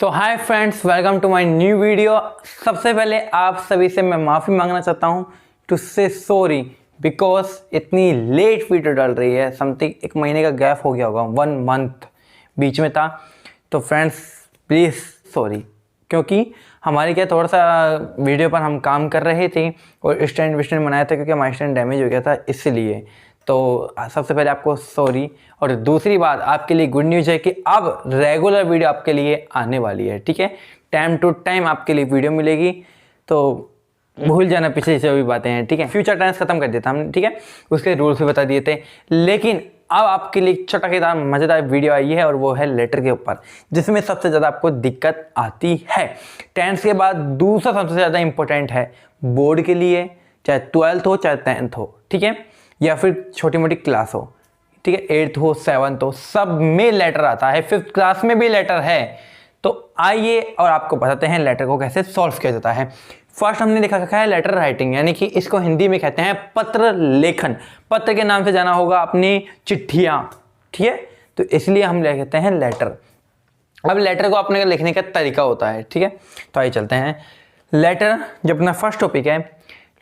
So hi friends, welcome to my new video. सबसे पहले आप सभी से मैं माफ़ी मांगना चाहता हूँ टू से सॉरी बिकॉज इतनी लेट वीडियो डाल रही है। समथिंग 1 महीने का गैप हो गया होगा, 1 मंथ बीच में था। तो फ्रेंड्स प्लीज़ सॉरी, क्योंकि हमारे क्या थोड़ा सा वीडियो पर हम काम कर रहे थे और स्टैंड विस्टैंड बनाया था, क्योंकि हमारा स्टैंड डैमेज हो गया था इसलिए। तो सबसे पहले आपको सॉरी। और दूसरी बात आपके लिए गुड न्यूज़ है कि अब रेगुलर वीडियो आपके लिए आने वाली है, ठीक है। टाइम टू टाइम आपके लिए वीडियो मिलेगी, तो भूल जाना पीछे जो भी बातें हैं, ठीक है। फ्यूचर टेंस खत्म कर दिया था हमने, ठीक है, उसके रूल्स भी बता दिए थे। लेकिन अब आपके लिए चटकेदार मज़ेदार वीडियो आई है और वो है लेटर के ऊपर, जिसमें सबसे ज़्यादा आपको दिक्कत आती है। टेंथ के बाद दूसरा सबसे ज़्यादा इंपॉर्टेंट है बोर्ड के लिए, चाहे 12th हो चाहे 10th हो, ठीक है, या फिर छोटी मोटी क्लास हो, ठीक है, 8th हो 7th हो, सब में लेटर आता है। 5th क्लास में भी लेटर है। तो आइए और आपको बताते हैं लेटर को कैसे सॉल्व किया जाता है। फर्स्ट हमने देखा रखा है लेटर राइटिंग, यानी कि इसको हिंदी में कहते हैं पत्र लेखन। पत्र के नाम से जाना होगा अपनी चिट्ठियाँ, ठीक है, तो इसलिए हम कहते हैं लेटर। अब लेटर को अपने लिखने का तरीका होता है, ठीक है। तो आइए चलते हैं। लेटर जो अपना फर्स्ट टॉपिक है,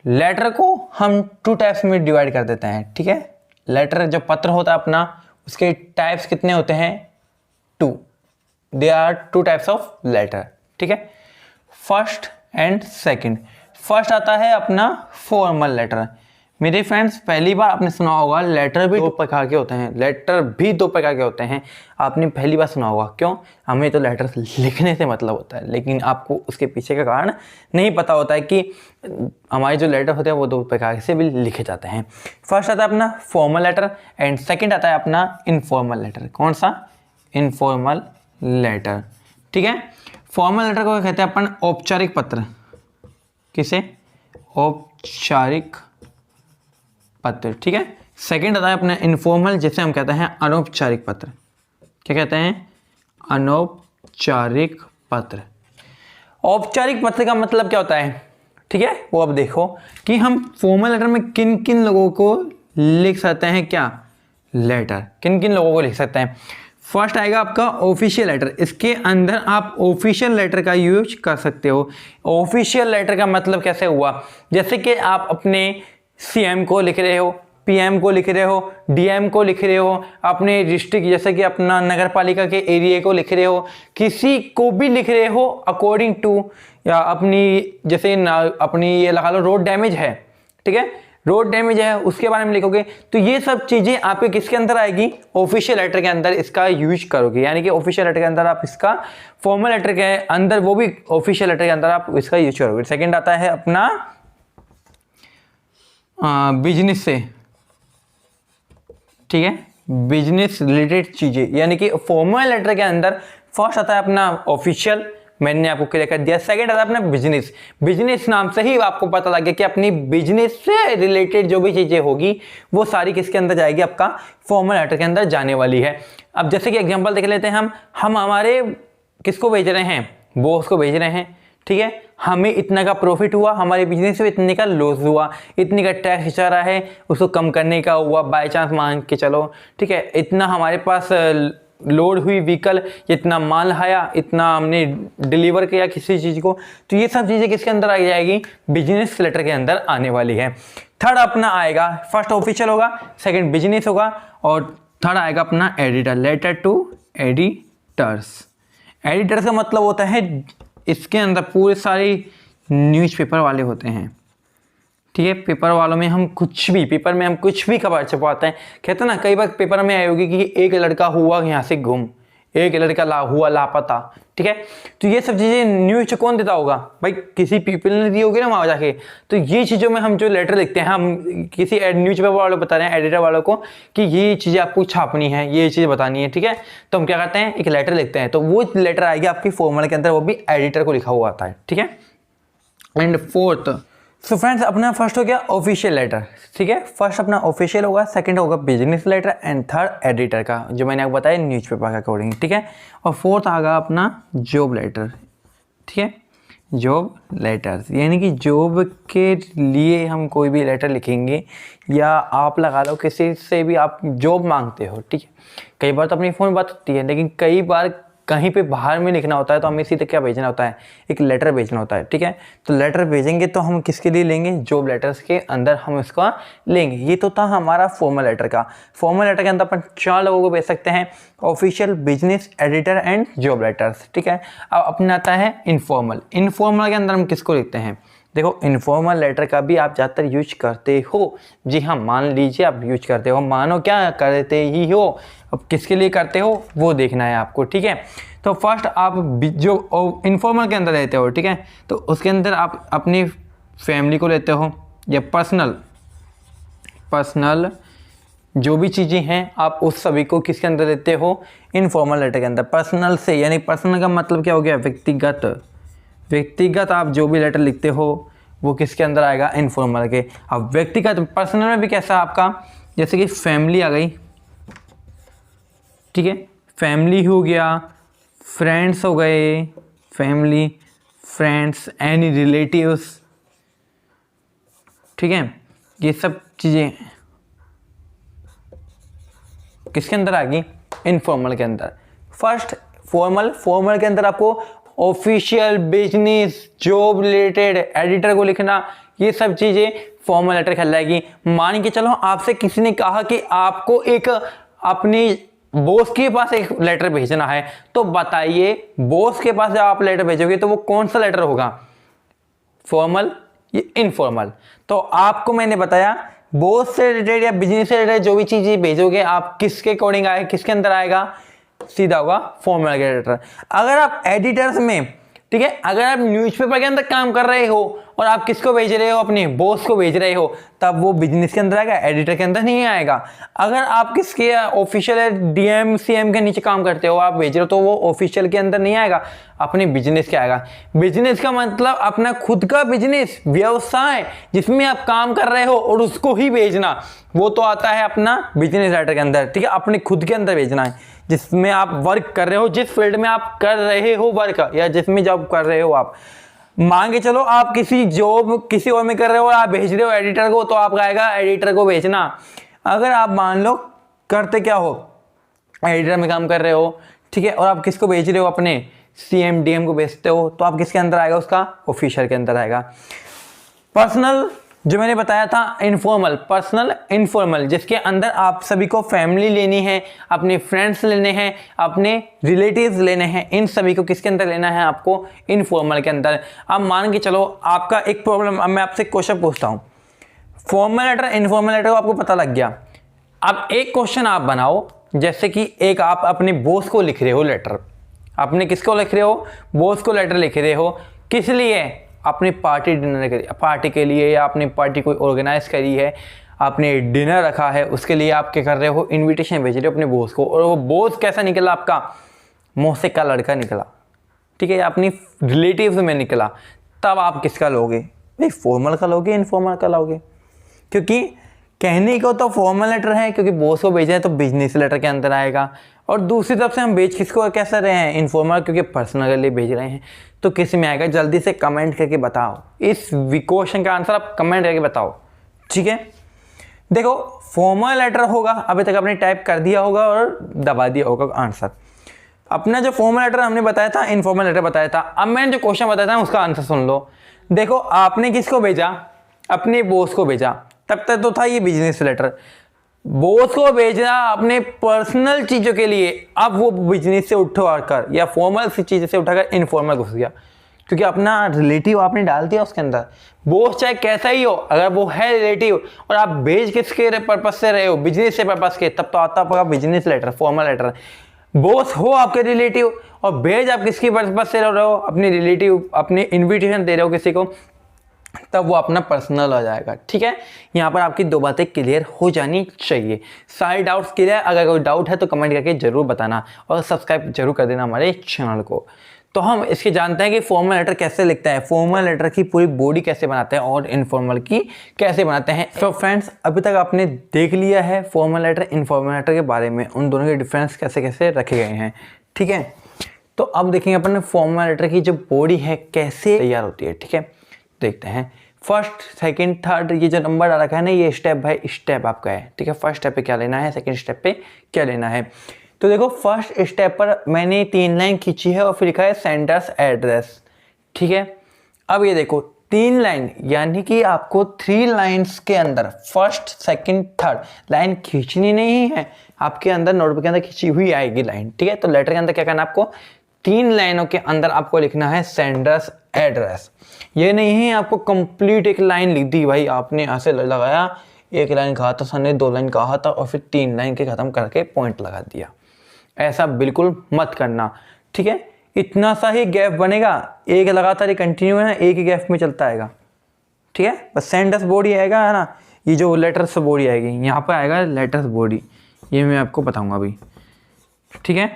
लेटर को हम 2 टाइप्स में डिवाइड कर देते हैं, ठीक है। लेटर जो पत्र होता है अपना, उसके टाइप्स कितने होते हैं? 2। They are 2 types of letter, ठीक है, फर्स्ट एंड सेकंड। फर्स्ट आता है अपना फॉर्मल लेटर। मेरे फ्रेंड्स, पहली बार आपने सुना होगा लेटर भी 2 प्रकार के होते हैं। लेटर भी 2 प्रकार के होते हैं, आपने पहली बार सुना होगा। क्यों? हमें तो लेटर लिखने से मतलब होता है, लेकिन आपको उसके पीछे का कारण नहीं पता होता है कि हमारे जो लेटर होते हैं वो 2 प्रकार से भी लिखे जाते हैं। फर्स्ट आता है अपना फॉर्मल लेटर एंड सेकेंड आता है अपना इनफॉर्मल लेटर। कौन सा? इनफॉर्मल लेटर, ठीक है। फॉर्मल लेटर को कहते हैं अपन औपचारिक पत्र। किसे? औपचारिक पत्र, ठीक है। सेकंड आता है अपना इनफॉर्मल, जिसे हम कहते हैं अनौपचारिक पत्र। क्या कहते हैं? अनौपचारिक पत्र। औपचारिक पत्र का मतलब क्या होता है, ठीक है, वो अब देखो कि हम फॉर्मल लेटर में किन किन लोगों को लिख सकते हैं। क्या? लेटर किन किन लोगों को लिख सकते हैं। फर्स्ट आएगा आपका ऑफिशियल लेटर। इसके अंदर आप ऑफिशियल लेटर का यूज कर सकते हो। ऑफिशियल लेटर का मतलब कैसे हुआ? जैसे कि आप अपने सीएम को लिख रहे हो, पीएम को लिख रहे हो, डीएम को लिख रहे हो, अपने डिस्ट्रिक्ट जैसे कि अपना नगर पालिका के एरिया को लिख रहे हो, किसी को भी लिख रहे हो अकॉर्डिंग टू, या अपनी जैसे अपनी ये लगा लो रोड डैमेज है, ठीक है, रोड डैमेज है उसके बारे में लिखोगे। तो ये सब चीज़ें आपके किसके अंदर आएगी? ऑफिशियल लेटर के अंदर इसका यूज करोगे। यानी कि ऑफिशियल लेटर के अंदर आप इसका, फॉर्मल लेटर के अंदर वो भी ऑफिशियल लेटर के अंदर आप इसका यूज करोगे। सेकेंड आता है अपना बिजनेस से, ठीक है, बिजनेस रिलेटेड चीजें, यानी कि फॉर्मल लेटर के अंदर फर्स्ट आता है अपना ऑफिशियल, मैंने आपको क्लियर कर दिया। सेकंड आता है अपना बिजनेस। बिजनेस नाम से ही आपको पता लग गया कि अपनी बिजनेस से रिलेटेड जो भी चीजें होगी वो सारी किसके अंदर जाएगी? आपका फॉर्मल लेटर के अंदर जाने वाली है। अब जैसे कि एग्जांपल देख लेते हैं, हम हमारे किसको भेज रहे हैं? बॉस को भेज रहे हैं, ठीक है। हमें इतना का प्रॉफिट हुआ, हमारे बिजनेस में इतने का लॉस हुआ, इतने का टैक्स जा रहा है, उसको कम करने का हुआ बाय चांस मान के चलो, ठीक है। इतना हमारे पास लोड हुई व्हीकल, इतना माल आया, इतना हमने डिलीवर किया किसी चीज़ को। तो ये सब चीज़ें किसके अंदर आ जाएगी? बिजनेस लेटर के अंदर आने वाली है। थर्ड अपना आएगा, फर्स्ट ऑफिशियल होगा, सेकंड बिजनेस होगा, और थर्ड आएगा अपना editor. Letter to editors. Editor का मतलब होता है, इसके अंदर पूरे सारे न्यूज़पेपर वाले होते हैं, ठीक है। पेपर वालों में हम कुछ भी, पेपर में हम कुछ भी खबर छपवाते हैं। कहते हैं ना, कई बार पेपर में आई होगी कि एक लड़का हुआ यहाँ से गुम, एक लड़का हुआ लापता, ठीक है। तो ये सब चीज़ें न्यूज कौन देता होगा? भाई किसी पीपल ने दी होगी ना वहाँ जाके। तो ये चीज़ों में हम जो लेटर लिखते हैं, हम किसी न्यूज़पेपर वालों को बता रहे हैं, एडिटर वालों को, कि ये चीज़ें आपको छापनी है, ये चीज़ें बतानी है, ठीक है। तो हम क्या करते हैं? एक लेटर लिखते हैं। तो वो लेटर आएगी आपकी फॉर्मल के अंदर, वो भी एडिटर को लिखा हुआ आता है, ठीक है। एंड फोर्थ, सो फ्रेंड्स, अपना फर्स्ट हो गया ऑफिशियल लेटर, ठीक है। फर्स्ट अपना ऑफिशियल होगा, सेकंड होगा business letter, and third editor का, जो मैंने आपको बताया न्यूज़पेपर के अकॉर्डिंग, ठीक है। और फोर्थ आएगा अपना जॉब लेटर, ठीक है। जॉब लेटर्स, यानी कि जॉब के लिए हम कोई भी लेटर लिखेंगे, या आप लगा लो किसी से भी आप जॉब मांगते हो, ठीक है। कई बार तो अपनी फ़ोन बात होती है, लेकिन कई बार कहीं पे बाहर में लिखना होता है तो हमें सीधे क्या भेजना होता है, एक लेटर भेजना होता है, ठीक है। तो लेटर भेजेंगे तो हम किसके लिए लेंगे, जॉब लेटर्स के अंदर हम इसका लेंगे। ये तो था हमारा फॉर्मल लेटर का। फॉर्मल लेटर के अंदर अपन 4 लोगों को भेज सकते हैं, official, business, editor and job letters, ठीक है। अब अपना आता है इनफॉर्मल। इनफॉर्मल के अंदर हम किसको लिखते हैं, देखो इनफॉर्मल लेटर का भी आप ज़्यादातर यूज करते हो। जी हाँ, मान लीजिए आप यूज करते हो, मानो क्या करते ही हो, अब किसके लिए करते हो वो देखना है आपको, ठीक है। तो फर्स्ट आप जो इनफॉर्मल के अंदर लेते हो, ठीक है, तो उसके अंदर आप अपनी फैमिली को लेते हो या पर्सनल जो भी चीज़ें हैं आप उस सभी को किसके अंदर लेते हो, इनफॉर्मल लेटर के अंदर। पर्सनल से यानी पर्सनल का मतलब क्या हो गया, व्यक्तिगत आप जो भी लेटर लिखते हो वो किसके अंदर आएगा, इनफॉर्मल के। अब व्यक्तिगत पर्सनल में भी कैसा आपका, जैसे कि फैमिली आ गई, ठीक है, फैमिली हो गया, फ्रेंड्स हो गए, फैमिली, फ्रेंड्स, एनी रिलेटिव्स, ठीक है, ये सब चीज़ें किसके अंदर आ गई, इनफॉर्मल के अंदर। फर्स्ट फॉर्मल के अंदर आपको official, business, job related, editor को लिखना, ये सब चीज़ें फॉर्मल लेटर कहलाएगी। मान के चलो आपसे किसी ने कहा कि आपको एक अपनी बॉस के पास एक लेटर भेजना है, तो बताइए बॉस के पास जब आप लेटर भेजोगे तो वो कौन सा लेटर होगा, फॉर्मल या इनफॉर्मल। तो आपको मैंने बताया बॉस से रिलेटेड या बिजनेस से रिलेटेड जो भी चीज़ें भेजोगे आप किसके अकॉर्डिंग आए, किसके अंदर आएगा, सीधा होगा फॉर्मल लेटर। अगर आप एडिटर्स में, ठीक है, अगर आप न्यूज़पेपर के अंदर काम कर रहे हो और आप किसको भेज रहे हो, अपने बॉस को भेज रहे हो, तब वो बिजनेस के अंदर आएगा, एडिटर के अंदर नहीं आएगा। अगर आप किसके ऑफिशियल डीएम सीएम के नीचे काम करते हो, आप भेज रहे हो, तो वो ऑफिशियल के अंदर नहीं आएगा, अपने बिजनेस के आएगा। बिजनेस का मतलब अपना खुद का बिजनेस, व्यवसाय जिसमें आप काम कर रहे हो और उसको ही भेजना, वो तो आता है अपना बिजनेस लेटर के अंदर, ठीक है, अपने खुद के अंदर भेजना है, जिसमें आप वर्क कर रहे हो, जिस फील्ड में आप कर रहे हो वर्क, या जिसमें जॉब कर रहे हो आप। मान के चलो आप किसी जॉब किसी और में कर रहे हो और आप भेज रहे हो एडिटर को, तो आपका आएगा एडिटर को भेजना। अगर आप मान लो करते क्या हो, एडिटर में काम कर रहे हो, ठीक है, और आप किसको भेज रहे हो, अपने सीएम डीएम को भेजते हो, तो आप किसके अंदर आएगा, उसका ऑफिशियल के अंदर आएगा। पर्सनल जो मैंने बताया था इनफॉर्मल, पर्सनल इनफॉर्मल, जिसके अंदर आप सभी को फैमिली लेनी है, अपने फ्रेंड्स लेने हैं, अपने रिलेटिव्स लेने हैं, इन सभी को किसके अंदर लेना है, आपको इनफॉर्मल के अंदर। अब मान के चलो आपका एक प्रॉब्लम, अब मैं आपसे क्वेश्चन पूछता हूँ, फॉर्मल लेटर इनफॉर्मल लेटर को आपको पता लग गया। अब एक क्वेश्चन आप बनाओ, जैसे कि एक आप अपने बॉस को लिख रहे हो लेटर, अपने किसको लिख रहे हो, बॉस को लेटर लिख रहे हो, किस लिए, अपनी पार्टी पार्टी के लिए, या अपनी पार्टी कोई ऑर्गेनाइज करी है, आपने डिनर रखा है, उसके लिए आप क्या कर रहे हो, इनविटेशन भेज रहे हो अपने बॉस को, और वो बॉस कैसा निकला, आपका मौसे का लड़का निकला, ठीक है, अपनी रिलेटिव्स में निकला, तब आप किसका लोगे भाई, फॉर्मल का लोगे, इनफॉर्मल का लोगे। क्योंकि कहने को तो फॉर्मल लेटर है, क्योंकि बॉस को भेजा है तो बिजनेस लेटर के अंदर आएगा, और दूसरी तरफ से हम भेज किसको कैसे रहे हैं, इनफॉर्मल, क्योंकि पर्सनल के लिए भेज रहे हैं, तो किस में आएगा, जल्दी से कमेंट करके बताओ, इस क्वेश्चन का आंसर आप कमेंट करके बताओ, ठीक है। देखो फॉर्मल लेटर होगा, अभी तक आपने टाइप कर दिया होगा और दबा दिया होगा आंसर। अपना जो फॉर्मल लेटर हमने बताया था, इनफॉर्मल लेटर बताया था, अब मैंने जो क्वेश्चन बताया था उसका आंसर सुन लो। देखो आपने किसको भेजा, अपने बॉस को भेजा, तब तक तो था ये बिजनेस लेटर, बॉस को भेजना अपने पर्सनल चीजों के लिए, अब वो बिजनेस से उठाकर या फॉर्मल सी चीज से उठाकर इनफॉर्मल घुस गया, क्योंकि अपना रिलेटिव आपने डाल दिया उसके अंदर। बॉस चाहे कैसा ही हो, अगर वो है रिलेटिव और आप भेज किसके पर्पज से रहे हो, बिजनेस से पर्पज के, तब तो आता आपका business letter, formal letter. Boss हो आपके रिलेटिव और भेज आप किसकी पर्पज से रहे हो, अपने रिलेटिव, अपने इन्विटेशन दे रहे हो किसी को, तब वो अपना पर्सनल हो जाएगा, ठीक है। यहाँ पर आपकी 2 बातें क्लियर हो जानी चाहिए। सारे डाउट्स क्लियर, अगर कोई डाउट है तो कमेंट करके जरूर बताना और सब्सक्राइब जरूर कर देना हमारे चैनल को। तो हम इसके जानते हैं कि फॉर्मल लेटर कैसे लिखता है, फॉर्मल लेटर की पूरी बॉडी कैसे बनाते हैं और इनफॉर्मल की कैसे बनाते हैं। तो फ्रेंड्स अभी तक आपने देख लिया है फॉर्मल लेटर इनफॉर्मल लेटर के बारे में, उन दोनों के डिफरेंस कैसे कैसे रखे गए हैं, ठीक है। तो अब देखेंगे अपन फॉर्मल लेटर की जो बॉडी है कैसे तैयार होती है, ठीक है। देखते हैं फर्स्ट सेकंड थर्ड, ये जो नंबर आ रखा है ना, ये स्टेप बाय स्टेप आपका है, ठीक है। फर्स्ट स्टेप पे क्या लेना है, सेकंड स्टेप पे क्या लेना है। तो देखो फर्स्ट स्टेप पर मैंने 3 लाइन खींची है और फिर लिखा है सेंडर्स एड्रेस, ठीक है। अब ये देखो 3 लाइन यानी कि आपको 3 लाइन्स के अंदर फर्स्ट सेकंड थर्ड लाइन खींचनी नहीं है, आपके अंदर नोटबुक के अंदर खींची हुई आएगी लाइन, ठीक है। तो लेटर के अंदर क्या करना है आपको, 3 लाइनों के अंदर आपको लिखना है सेंडर्स एड्रेस। ये नहीं है आपको कंप्लीट एक लाइन लिख दी भाई, आपने यहाँ से लगाया, 1 लाइन कहा था सर ने, 2 लाइन कहा था और फिर 3 लाइन के खत्म करके पॉइंट लगा दिया। ऐसा बिल्कुल मत करना, ठीक है। इतना सा ही गैप बनेगा, एक लगातार कंटिन्यू है ना, एक ही गैप में चलता आएगा, ठीक है। बस सेंडर्स बॉडी आएगा है ना, ये जो लेटर्स बॉडी आएगी यहाँ पर आएगा लेटर्स बॉडी, ये मैं आपको बताऊंगा अभी, ठीक है।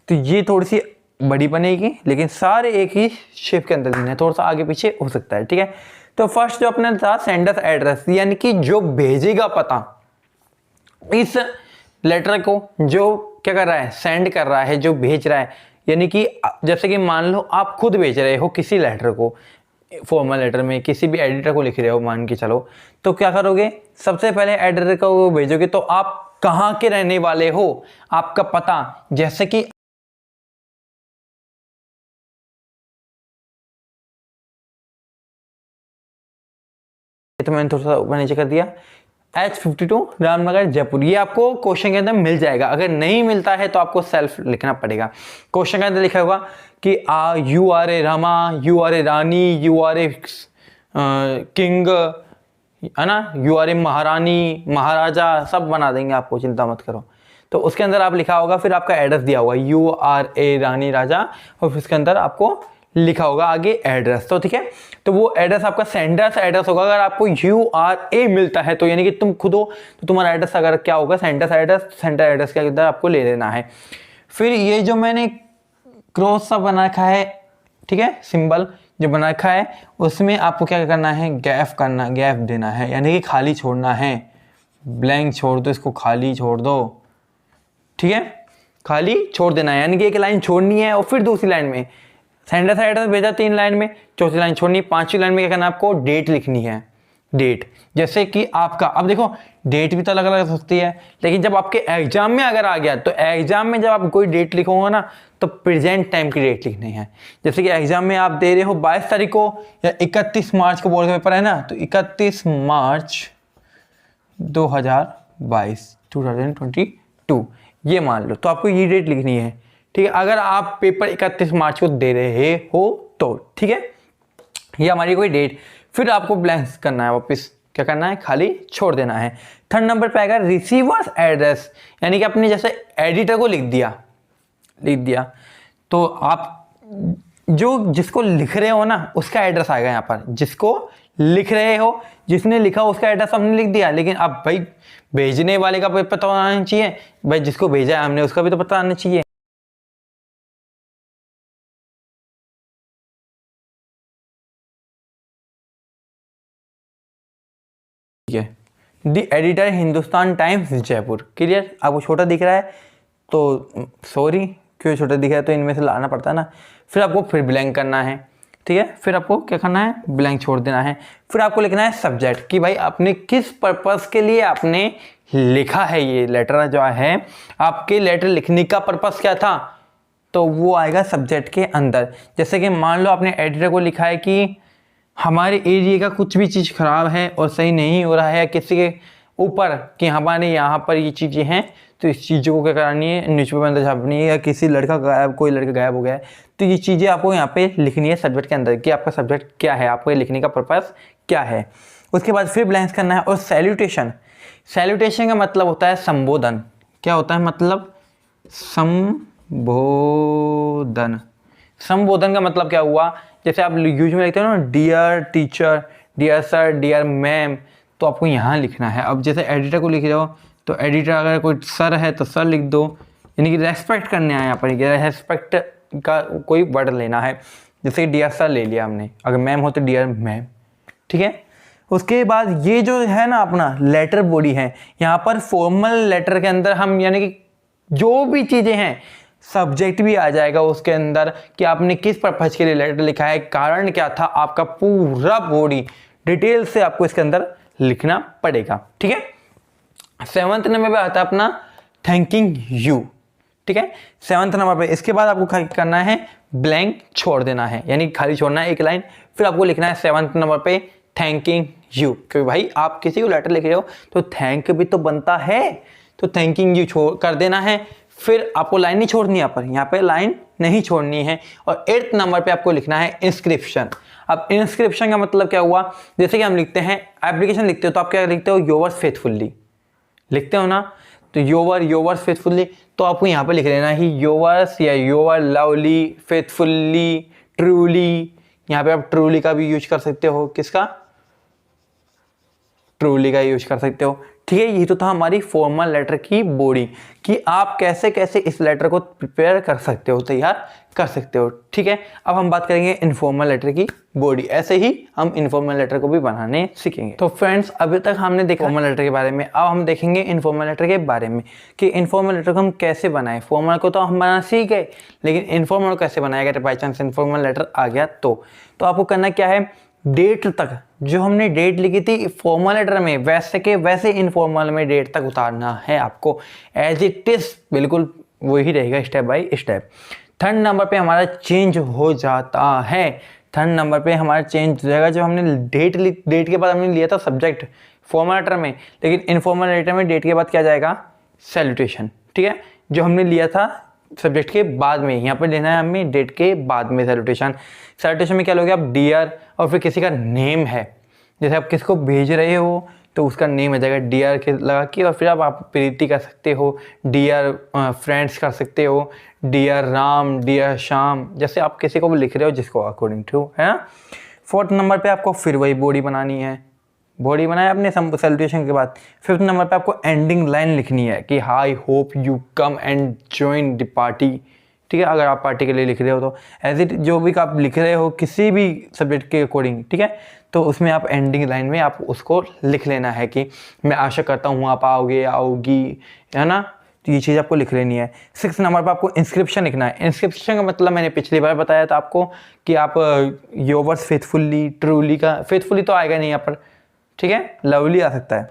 तो ये थोड़ी सी बड़ी बनेगी लेकिन सारे एक ही शेप के अंदर देना है, थोड़ा सा आगे पीछे हो सकता है, ठीक है। तो फर्स्ट जो अपने था सेंडर्स एड्रेस, यानी कि जो भेजेगा पता, इस लेटर को जो क्या कर रहा है, सेंड कर रहा है, जो भेज रहा है, यानी कि जैसे कि मान लो आप खुद भेज रहे हो किसी लेटर को, फॉर्मल लेटर में किसी भी एडिटर को लिख रहे हो मान के चलो, तो क्या करोगे, सबसे पहले एडिटर को भेजोगे तो आप कहाँ के रहने वाले हो, आपका पता, जैसे कि तो मैंने थोड़ा सा ऊपर नीचे कर दिया, H52 रामनगर जयपुर, ये आपको क्वेश्चन के अंदर मिल जाएगा। अगर नहीं मिलता है तो आपको सेल्फ लिखना पड़ेगा। क्वेश्चन के अंदर लिखा होगा कि you are a Rama, you are a rani, you are a king, है ना, यू आर ए महारानी, महाराजा, सब बना देंगे आपको, चिंता मत करो। तो उसके अंदर आप लिखा होगा, फिर आपका एड्रेस दिया होगा यू आर ए रानी राजा, और फिर उसके अंदर आपको लिखा होगा आगे एड्रेस, तो ठीक है। तो वो एड्रेस आपका सेंडर्स एड्रेस होगा। अगर आपको URA मिलता है तो यानी कि तुम खुद हो, तो तुम्हारा एड्रेस अगर क्या होगा, सेंडर्स एड्रेस, सेंटर एड्रेस के अंदर आपको ले लेना है। फिर ये जो मैंने क्रॉस सा बना रखा है, ठीक है, सिंबल जो बना रखा है, उसमें आपको क्या करना है, गैप देना है, यानी कि खाली छोड़ना है, ब्लैंक छोड़ दो, इसको खाली छोड़ दो, ठीक है, खाली छोड़ देना है, यानी कि एक लाइन छोड़नी है और फिर दूसरी लाइन में सेंडर से एड्रेस भेजा 3 लाइन में, चौथी लाइन छोड़नी, 5वीं लाइन में क्या करना है आपको, डेट लिखनी है, डेट, जैसे कि आपका, अब देखो डेट भी तो अलग अलग हो सकती है, लेकिन जब आपके एग्जाम में अगर आ गया तो एग्जाम में जब आप कोई डेट लिखोगे ना तो प्रेजेंट टाइम की डेट लिखनी है। जैसे कि एग्जाम में आप दे रहे हो 22 तारीख को या 31 मार्च को बोर्ड का पेपर है ना, तो 31 मार्च 2022 ये मान लो, तो आपको ये डेट लिखनी है, ठीक है। अगर आप पेपर 31 मार्च को दे रहे हो तो, ठीक है, ये हमारी कोई डेट। फिर आपको ब्लैंक्स करना है, वापस क्या करना है, खाली छोड़ देना है। 3rd नंबर पे आएगा रिसीवर्स एड्रेस, यानी कि आपने जैसे एडिटर को लिख दिया तो आप जो जिसको लिख रहे हो ना उसका एड्रेस आएगा यहाँ पर, जिसको लिख रहे हो, जिसने लिखा उसका एड्रेस हमने लिख दिया, लेकिन अब भाई भेजने वाले का पता होना चाहिए, भाई जिसको भेजा है हमने उसका भी तो पता आना चाहिए। The editor Hindustan times Jaipur, clear. आपको छोटा दिख रहा है तो सॉरी, क्यों छोटा दिख रहा है, तो इनमें से लाना पड़ता है ना। फिर आपको फिर ब्लैंक करना है, ठीक है, फिर आपको क्या करना है, ब्लैंक छोड़ देना है। फिर आपको लिखना है सब्जेक्ट, कि भाई आपने किस पर्पस के लिए आपने लिखा है, ये लेटर जो है आपके लेटर लिखने का पर्पस क्या था, तो वो आएगा सब्जेक्ट के अंदर। जैसे कि मान लो आपने एडिटर को लिखा है कि हमारे एरिया का कुछ भी चीज़ खराब है और सही नहीं हो रहा है किसी के ऊपर, कि हमारे यहाँ पर ये चीज़ें हैं, तो इस चीज़ों को क्या करानी है, न्यूज़पेपर अंदर छापनी है, या किसी लड़का गायब, कोई लड़का गायब हो गया है, तो ये चीज़ें आपको यहाँ पे लिखनी है सब्जेक्ट के अंदर, कि आपका सब्जेक्ट क्या है, आपको ये लिखने का पर्पस क्या है। उसके बाद फिर ब्लैंक्स करना है। और सैल्यूटेशन का मतलब होता है संबोधन। क्या होता है मतलब, संबोधन का मतलब क्या हुआ, जैसे आप यूज में लिखते हो ना, dear teacher, dear sir, dear ma'am, तो आपको यहाँ लिखना है। अब जैसे एडिटर को लिख रहे हो तो एडिटर अगर कोई सर है तो सर लिख दो, यानी कि रेस्पेक्ट करने आए यहाँ पर, रेस्पेक्ट का कोई वर्ड लेना है, जैसे कि डियर सर ले लिया हमने, अगर मैम हो तो डियर मैम, ठीक है। उसके बाद ये जो है ना अपना लेटर बॉडी है, यहाँ पर फॉर्मल लेटर के अंदर हम यानी कि जो भी चीज़ें हैं, सब्जेक्ट भी आ जाएगा उसके अंदर, कि आपने किस पर्पज के लिए लेटर लिखा है, कारण क्या था, आपका पूरा बॉडी डिटेल से आपको इसके अंदर लिखना पड़ेगा, ठीक है। 7th नंबर पे आता है अपना थैंकिंग यू, ठीक है। 7th नंबर पे इसके बाद आपको करना है ब्लैंक छोड़ देना है, यानी खाली छोड़ना है एक लाइन। फिर आपको लिखना है 7th नंबर पे थैंकिंग यू, क्योंकि भाई आप किसी को लेटर लिख रहे हो तो थैंक भी तो बनता है, तो थैंकिंग यू छोड़ कर देना है। फिर आपको लाइन नहीं छोड़नी, यहाँ पे लाइन नहीं छोड़नी है। और 8th नंबर पे आपको लिखना है इंस्क्रिप्शन। अब इंस्क्रिप्शन का मतलब क्या हुआ, जैसे कि हम लिखते हैं एप्लीकेशन लिखते हो तो आप क्या लिखते हो, योवर्स फेथफुल्ली लिखते हो ना, तो योवर्स फेथफुल्ली, तो आपको यहाँ पे लिख लेना ही योवर्स या योवर लवली फेथफुल्ली ट्रूली। यहाँ पे आप ट्रूली का भी यूज कर सकते हो, किसका, ट्रूली का यूज कर सकते हो, ठीक है। ये तो था हमारी फॉर्मल लेटर की बॉडी कि आप कैसे कैसे इस लेटर को प्रिपेयर कर सकते हो, तैयार कर सकते हो, ठीक है। अब हम बात करेंगे इनफॉर्मल लेटर की बॉडी, ऐसे ही हम इनफॉर्मल लेटर को भी बनाने सीखेंगे। तो फ्रेंड्स अभी तक हमने देखा फॉर्मल लेटर के बारे में, अब हम देखेंगे इनफॉर्मल लेटर के बारे में कि इनफॉर्मल लेटर को हम कैसे बनाएं। फॉर्मल को तो हम बनाना सीख गए, लेकिन इनफॉर्मल को कैसे बनाया, अगर बाई चांस इनफॉर्मल लेटर आ गया तो आपको करना क्या है, डेट तक जो हमने डेट लिखी थी फॉर्मल लेटर में वैसे के वैसे इनफॉर्मल में डेट तक उतारना है आपको, एज इट इज बिल्कुल वही रहेगा step by step. 3rd number पे हमारा चेंज हो जाता है, 3rd नंबर पे हमारा चेंज हो जाएगा। जो हमने डेट के बाद हमने लिया था सब्जेक्ट फॉर्मल लेटर में, लेकिन इनफॉर्मल लेटर में डेट के बाद क्या जाएगा, सैल्यूटेशन, ठीक है। जो हमने लिया था सब्जेक्ट के बाद में, यहाँ पर लेना है हमें डेट के बाद में सैल्यूटेशन। सैल्यूटेशन में क्या लोगे आप, डियर और फिर किसी का नेम है, जैसे आप किसको भेज रहे हो तो उसका नेम आ जाएगा डियर के लगा के, और फिर आप प्रीति कर सकते हो, डियर फ्रेंड्स कर सकते हो, डियर राम, डियर श्याम, जैसे आप किसी को भी लिख रहे हो जिसको अकॉर्डिंग टू, है ना। 4th नंबर पे आपको फिर वही बॉडी बनानी है, बॉडी बनाया आपने सैल्यूटेशन के बाद। 5th नंबर पे आपको एंडिंग लाइन लिखनी है कि I hope you come and join the party, ठीक है। अगर आप पार्टी के लिए लिख रहे हो तो एज इट जो भी आप लिख रहे हो किसी भी सब्जेक्ट के अकॉर्डिंग, ठीक है, तो उसमें आप एंडिंग लाइन में आप उसको लिख लेना है कि मैं आशा करता हूँ आप आओगे आओगी, है ना, तो ये चीज़ आपको लिख लेनी है। 6th नंबर पर आपको इंस्क्रिप्शन लिखना है। इंस्क्रिप्शन का मतलब मैंने पिछली बार बताया था आपको कि आप योवर्स फेथफुल्ली ट्रूली का, फेथफुल्ली तो आएगा नहीं यहाँ पर, ठीक है, लवली आ सकता है,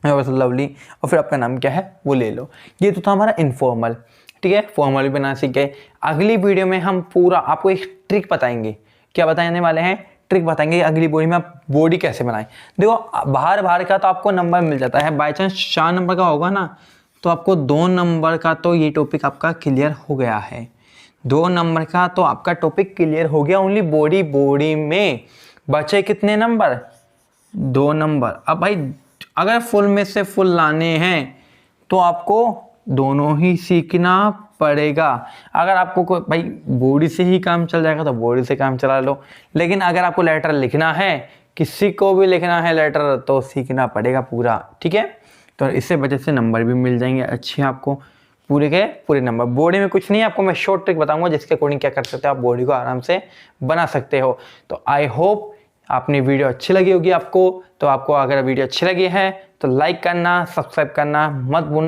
योवर्स लवली, और फिर आपका नाम क्या है वो ले लो। ये तो था हमारा इनफॉर्मल, ठीक है, फॉर्मल भी बनाना सीख गए। अगली वीडियो में हम पूरा आपको एक ट्रिक बताएंगे, क्या बताने वाले हैं, ट्रिक बताएंगे अगली बॉडी में आप बॉडी कैसे बनाएं। देखो बाहर का तो आपको नंबर मिल जाता है, बाई चांस 4 नंबर का होगा ना तो आपको 2 नंबर का तो ये टॉपिक आपका क्लियर हो गया है, 2 नंबर का तो आपका टॉपिक क्लियर हो गया ओनली बॉडी में। बचे कितने नंबर, 2 नंबर। अब भाई अगर फुल में से फुल लाने हैं तो आपको दोनों ही सीखना पड़ेगा। अगर आपको भाई बॉडी से ही काम चल जाएगा तो बॉडी से काम चला लो, लेकिन अगर आपको लेटर लिखना है, किसी को भी लिखना है लेटर, तो सीखना पड़ेगा पूरा, ठीक है। तो इससे वजह से नंबर भी मिल जाएंगे अच्छे आपको, पूरे के पूरे नंबर। बॉडी में कुछ नहीं है, आपको मैं शॉर्ट ट्रिक बताऊंगा जिसके अकॉर्डिंग क्या कर सकते हो, आप बॉडी को आराम से बना सकते हो। तो आई होप आपने वीडियो अच्छी लगी होगी आपको। तो आपको अगर वीडियो अच्छी लगी है तो लाइक करना, सब्सक्राइब करना मत भूलना।